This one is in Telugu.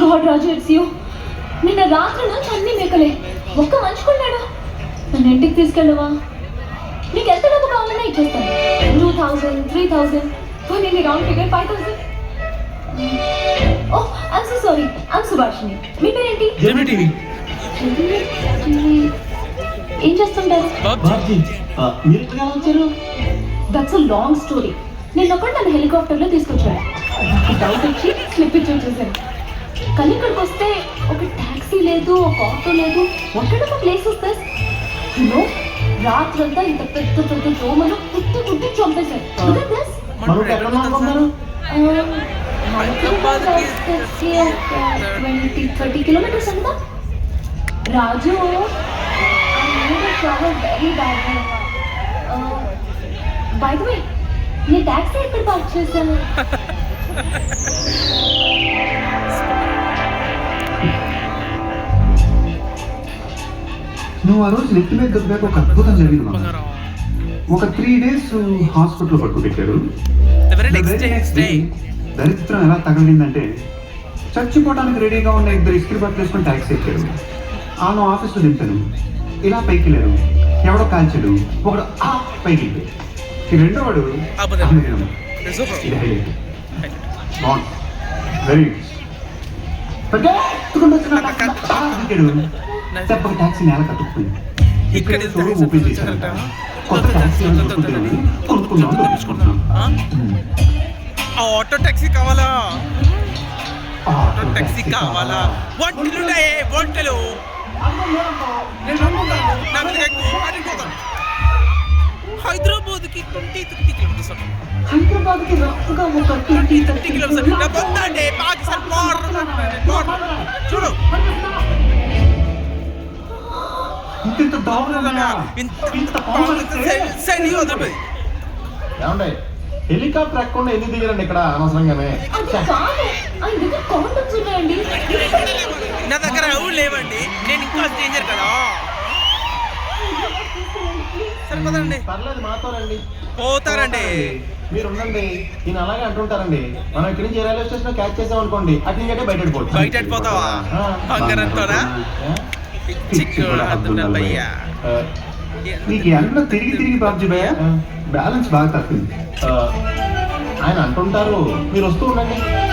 God Raju, it's you. నిన్న రాత్రి నుంచి అన్ని మేకలే, ఒక్క మనిషికున్నాడు. నన్ను ఇంటికి తీసుకెళ్ళవా? నీకు ఎంత డబ్బు కావాలన్నా ఇచ్చేస్తాను. 2000, 3000, పోనీ round figure 5000. Oh I'm so sorry, I'm Subhashini. మీ పేరేంటి? జెమిని ఏం చేస్తుంటారు? బాబ్జీ, మీరు ఎక్కడ వచ్చారు? That's a long story. నేను ఒకటి నన్ను హెలికాప్టర్లో తీసుకొచ్చాడు. నాకు డౌట్ వచ్చి స్లిప్ ఇచ్చి వచ్చేసాను. కానీ ఇక్కడికి వస్తే ఒక ట్యాక్సీ లేదు, ఒక ఆటో లేదు. ఒక్కడ ఒక ప్లేస్ వస్తే రాత్రంతా ఇంత పెద్ద పెద్ద దోమలు కుట్టి కుట్టి చంపేశారు. మనం ఎక్కడ అనుకుంటున్నారు? 20-30 కిలోమీటర్స్ అంతా. Raju, very bad. By the way, నీ ట్యాక్సీ ఎక్కడ పార్క్ చేశాను? నువ్వు ఆ రోజు నెత్తి మీద దొరికాక ఒక అద్భుతం జరిగింది మామ. ఒక 3 days హాస్పిటల్లో పట్టుకుపెట్టారు. దరిద్రం ఎలా తగలిందంటే, చచ్చిపోవడానికి రెడీగా ఉన్న 2 ఇస్త్రీ బట్టలు వేసుకొని ట్యాక్సీ ఎక్కారు. ఆను ఆఫీస్లో దింపాను. ఇలా పైకి వెళ్ళారు. ఎవడో కాల్చాడు, ఒకడు పైకి వెళ్ళాడు. ఈ రెండో వాడు ఇది హైలైట్. బాగుంది, వెరీ చెప్పక ట్యాక్సీ నేల కట్టుకుపోయింది. ఇక్కడ ఓపెన్ చేశారంట. కొత్త ట్యాక్సీ కొనుక్కుందాం తెప్పించుకుంటున్నాం. ఆటో టాక్సీ కావాలా? ఆటో టాక్సీ కావాలా? ఒంటలు ఒంటలు హైదరాబాద్ కి 20-30 కిలోమీటర్స్. హైదరాబాద్ కి రఫ్గా ఒక 20-30 కిలోమీటర్స్. పాకిస్తాన్ బార్డర్ చూడు. ఇంత దారుణంగా ఏమండి, హెలికాప్టర్ ఎక్కకుండా ఎన్ని దిగారండి ఇక్కడ అనవసరంగానే? అది కాదు, ఆయన దగ్గర కాండమ్స్ ఉన్నాయండి. నా దగ్గర అవు లేవండి, నేను ఇంకా డేంజర్ కదా. సరిపోదండి, పర్లేదు మాతో రండి. పోతారండి. మీరు ఉండండి, ఈయన అలాగే అంటుంటారండి. మనం ఇక్కడి నుంచి రైల్వే స్టేషన్ క్యాచ్ చేసాం అనుకోండి, అటు నుంచి అంటే బయట వెళ్ళిపోతావా? బంగారంతోనా? భయ్యా నీకు అన్న తిరిగి బాబ్జీ భయ్య బ్యాలెన్స్ బాగా తప్పింది. ఆయన అంటుంటారు, మీరు వస్తూ ఉండండి.